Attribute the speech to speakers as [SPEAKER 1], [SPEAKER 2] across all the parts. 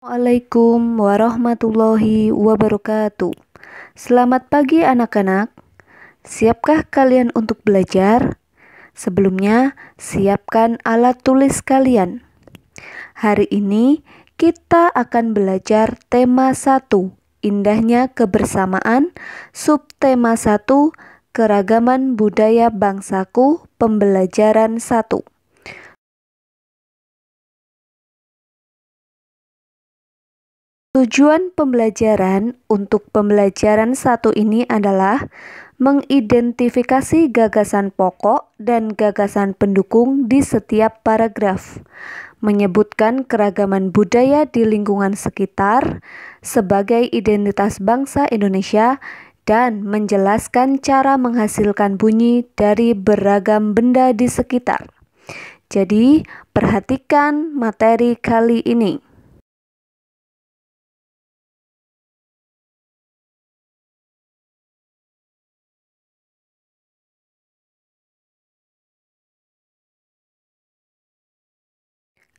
[SPEAKER 1] Assalamualaikum warahmatullahi wabarakatuh. Selamat pagi anak-anak. Siapkah kalian untuk belajar? Sebelumnya, siapkan alat tulis kalian. Hari ini kita akan belajar tema 1, indahnya kebersamaan, subtema 1, keragaman budaya bangsaku, pembelajaran 1. Tujuan pembelajaran untuk pembelajaran 1 ini adalah mengidentifikasi gagasan pokok dan gagasan pendukung di setiap paragraf, menyebutkan keragaman budaya di lingkungan sekitar sebagai identitas bangsa Indonesia, dan menjelaskan cara menghasilkan bunyi dari beragam benda di sekitar. Jadi, perhatikan materi kali ini.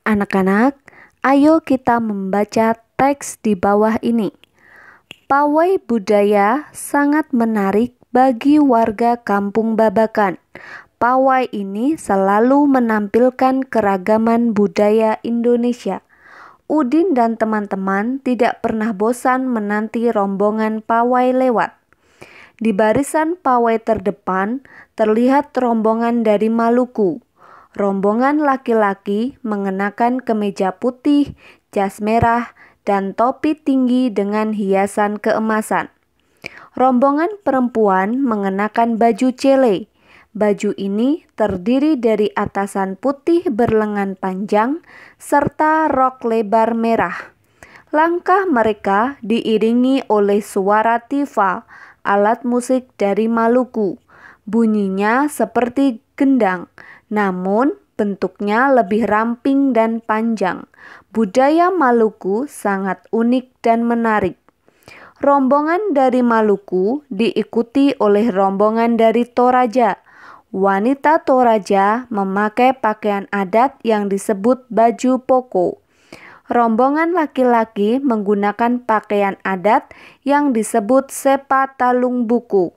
[SPEAKER 1] Anak-anak, ayo kita membaca teks di bawah ini. Pawai budaya sangat menarik bagi warga Kampung Babakan. Pawai ini selalu menampilkan keragaman budaya Indonesia. Udin dan teman-teman tidak pernah bosan menanti rombongan pawai lewat. Di barisan pawai terdepan terlihat rombongan dari Maluku. Rombongan laki-laki mengenakan kemeja putih, jas merah, dan topi tinggi dengan hiasan keemasan. Rombongan perempuan mengenakan baju cele. Baju ini terdiri dari atasan putih berlengan panjang serta rok lebar merah. Langkah mereka diiringi oleh suara tifa, alat musik dari Maluku. Bunyinya seperti gendang, namun bentuknya lebih ramping dan panjang. Budaya Maluku sangat unik dan menarik. Rombongan dari Maluku diikuti oleh rombongan dari Toraja. Wanita Toraja memakai pakaian adat yang disebut baju poko. Rombongan laki-laki menggunakan pakaian adat yang disebut sepa talung buku.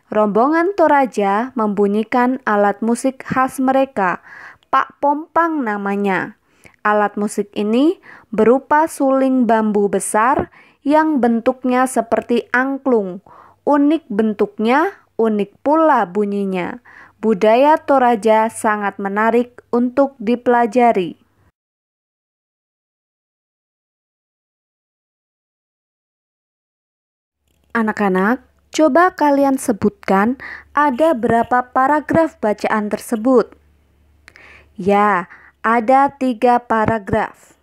[SPEAKER 1] Rombongan Toraja membunyikan alat musik khas mereka, Pak Pompang namanya. Alat musik ini berupa suling bambu besar yang bentuknya seperti angklung. Unik bentuknya, unik pula bunyinya. Budaya Toraja sangat menarik untuk dipelajari. Anak-anak, coba kalian sebutkan ada berapa paragraf bacaan tersebut. Ya, ada 3 paragraf.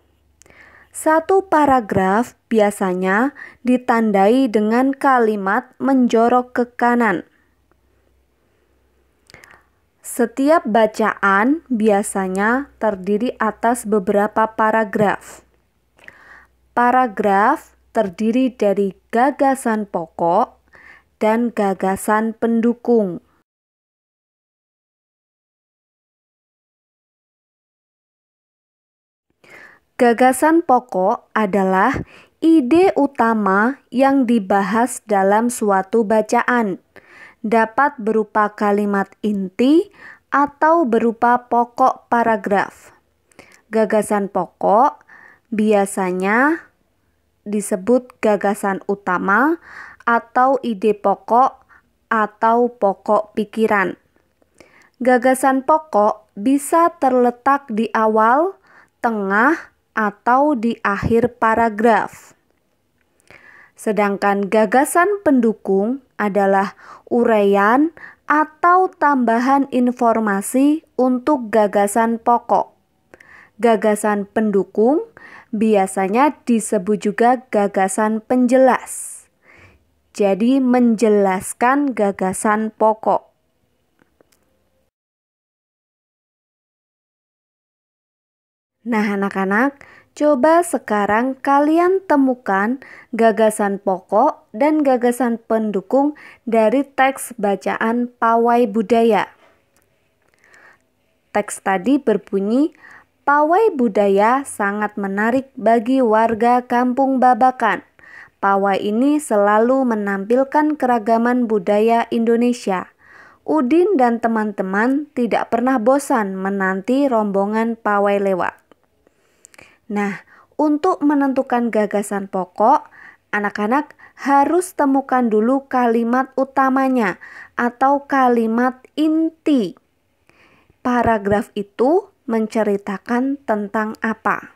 [SPEAKER 1] Satu paragraf biasanya ditandai dengan kalimat menjorok ke kanan. Setiap bacaan biasanya terdiri atas beberapa paragraf. Paragraf terdiri dari gagasan pokok dan gagasan pendukung. Gagasan pokok adalah ide utama yang dibahas dalam suatu bacaan. Dapat berupa kalimat inti atau berupa pokok paragraf. Gagasan pokok biasanya disebut gagasan utama atau ide pokok atau pokok pikiran. Gagasan pokok bisa terletak di awal, tengah, atau di akhir paragraf. Sedangkan gagasan pendukung adalah uraian atau tambahan informasi untuk gagasan pokok. Gagasan pendukung biasanya disebut juga gagasan penjelas. Jadi menjelaskan gagasan pokok. Nah, anak-anak, coba sekarang kalian temukan gagasan pokok dan gagasan pendukung dari teks bacaan pawai budaya. Teks tadi berbunyi, Pawai budaya sangat menarik bagi warga Kampung Babakan. Pawai ini selalu menampilkan keragaman budaya Indonesia. Udin dan teman-teman tidak pernah bosan menanti rombongan pawai lewat. Nah, untuk menentukan gagasan pokok, anak-anak harus temukan dulu kalimat utamanya atau kalimat inti. Paragraf itu menceritakan tentang apa?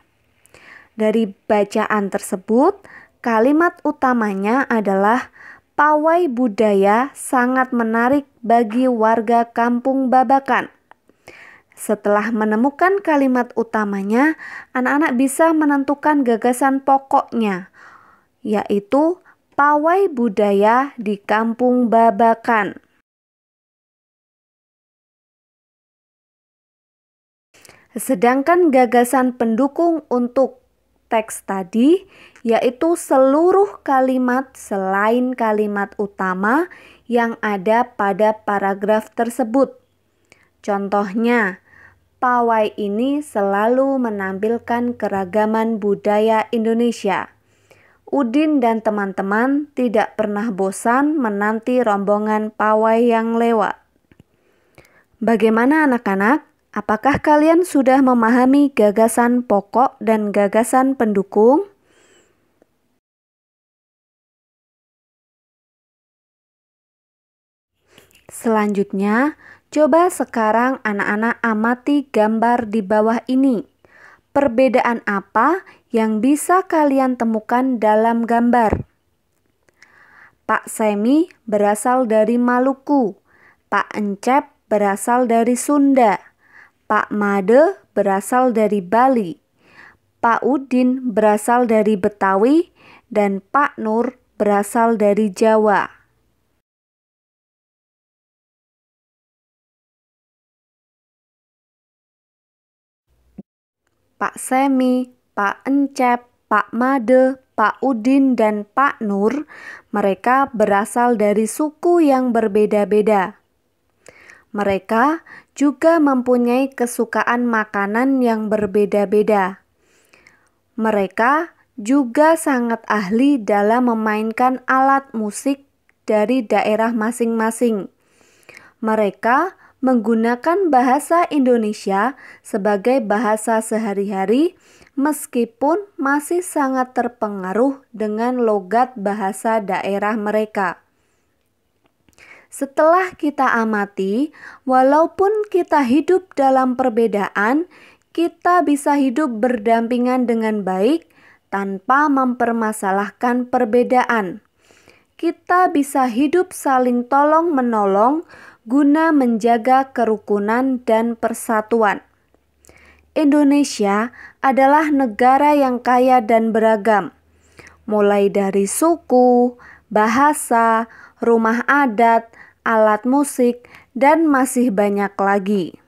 [SPEAKER 1] Dari bacaan tersebut, kalimat utamanya adalah pawai budaya sangat menarik bagi warga Kampung Babakan. Setelah menemukan kalimat utamanya, anak-anak bisa menentukan gagasan pokoknya, yaitu pawai budaya di Kampung Babakan. Sedangkan gagasan pendukung untuk teks tadi yaitu seluruh kalimat selain kalimat utama yang ada pada paragraf tersebut. Contohnya, pawai ini selalu menampilkan keragaman budaya Indonesia. Udin dan teman-teman tidak pernah bosan menanti rombongan pawai yang lewat. Bagaimana anak-anak? Apakah kalian sudah memahami gagasan pokok dan gagasan pendukung? Selanjutnya, coba sekarang anak-anak amati gambar di bawah ini. Perbedaan apa yang bisa kalian temukan dalam gambar? Pak Semi berasal dari Maluku, Pak Encep berasal dari Sunda, Pak Made berasal dari Bali, Pak Udin berasal dari Betawi, dan Pak Nur berasal dari Jawa. Pak Semi, Pak Encep, Pak Made, Pak Udin, dan Pak Nur, mereka berasal dari suku yang berbeda-beda. Mereka juga mempunyai kesukaan makanan yang berbeda-beda. Mereka juga sangat ahli dalam memainkan alat musik dari daerah masing-masing. Mereka menggunakan bahasa Indonesia sebagai bahasa sehari-hari meskipun masih sangat terpengaruh dengan logat bahasa daerah mereka. Setelah kita amati, walaupun kita hidup dalam perbedaan, kita bisa hidup berdampingan dengan baik tanpa mempermasalahkan perbedaan. Kita bisa hidup saling tolong-menolong guna menjaga kerukunan dan persatuan. Indonesia adalah negara yang kaya dan beragam, mulai dari suku, bahasa, rumah adat, alat musik, dan masih banyak lagi.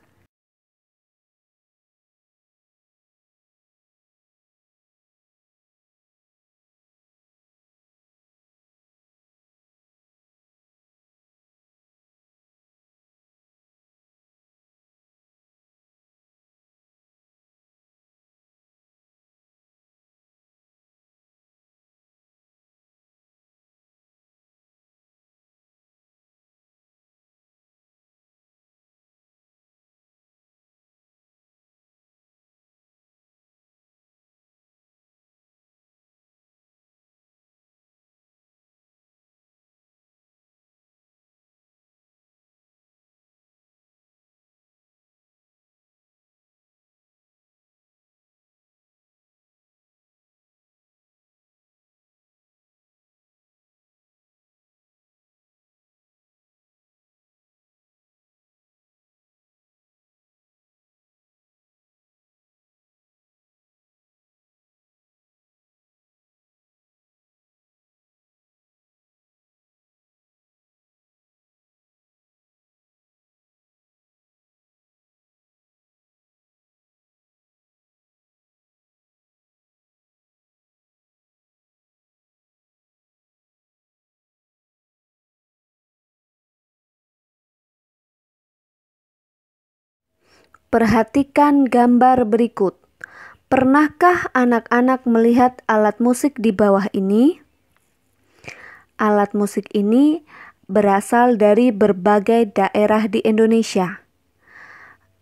[SPEAKER 1] perhatikan gambar berikut. Pernahkah anak-anak melihat alat musik di bawah ini? Alat musik ini berasal dari berbagai daerah di Indonesia.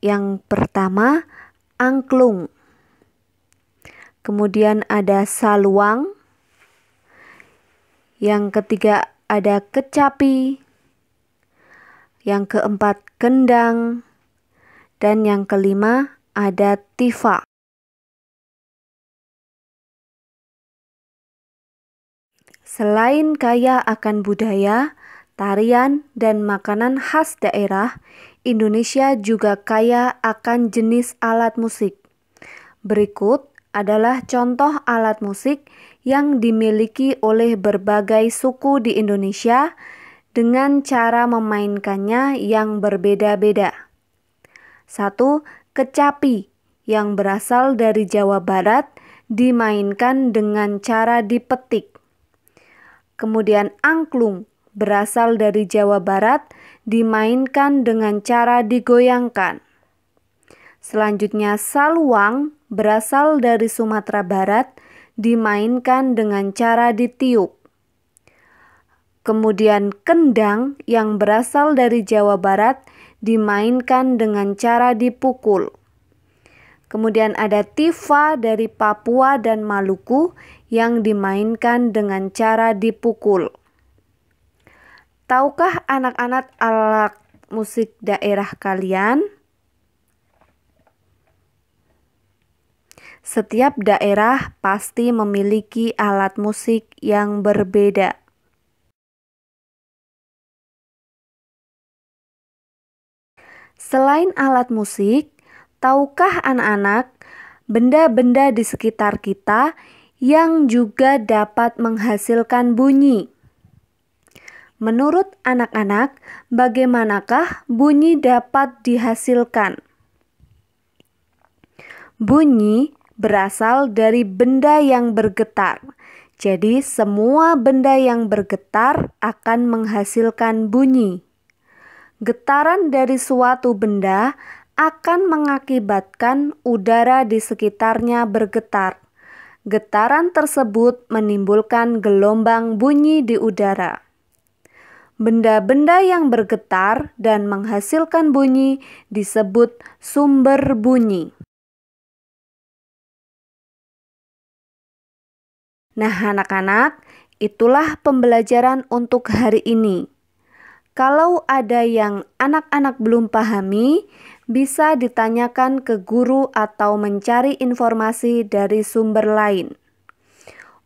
[SPEAKER 1] Yang pertama, angklung. Kemudian ada saluang. Yang ketiga ada kecapi. Yang keempat kendang. Dan yang kelima ada tifa. Selain kaya akan budaya, tarian, dan makanan khas daerah, Indonesia juga kaya akan jenis alat musik. Berikut adalah contoh alat musik yang dimiliki oleh berbagai suku di Indonesia dengan cara memainkannya yang berbeda-beda. 1. Kecapi yang berasal dari Jawa Barat dimainkan dengan cara dipetik. Kemudian angklung berasal dari Jawa Barat dimainkan dengan cara digoyangkan. Selanjutnya saluang berasal dari Sumatera Barat dimainkan dengan cara ditiup. Kemudian kendang yang berasal dari Jawa Barat dimainkan dengan cara dipukul. Kemudian ada tifa dari Papua dan Maluku yang dimainkan dengan cara dipukul. Tahukah anak-anak alat musik daerah kalian? Setiap daerah pasti memiliki alat musik yang berbeda. Selain alat musik, tahukah anak-anak benda-benda di sekitar kita yang juga dapat menghasilkan bunyi? Menurut anak-anak, bagaimanakah bunyi dapat dihasilkan? Bunyi berasal dari benda yang bergetar. Jadi, semua benda yang bergetar akan menghasilkan bunyi. Getaran dari suatu benda akan mengakibatkan udara di sekitarnya bergetar. Getaran tersebut menimbulkan gelombang bunyi di udara. Benda-benda yang bergetar dan menghasilkan bunyi disebut sumber bunyi. Nah, anak-anak, itulah pembelajaran untuk hari ini. Kalau ada yang anak-anak belum pahami, bisa ditanyakan ke guru atau mencari informasi dari sumber lain.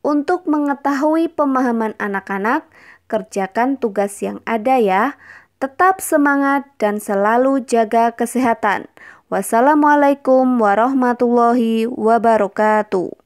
[SPEAKER 1] Untuk mengetahui pemahaman anak-anak, kerjakan tugas yang ada ya. Tetap semangat dan selalu jaga kesehatan. Wassalamualaikum warahmatullahi wabarakatuh.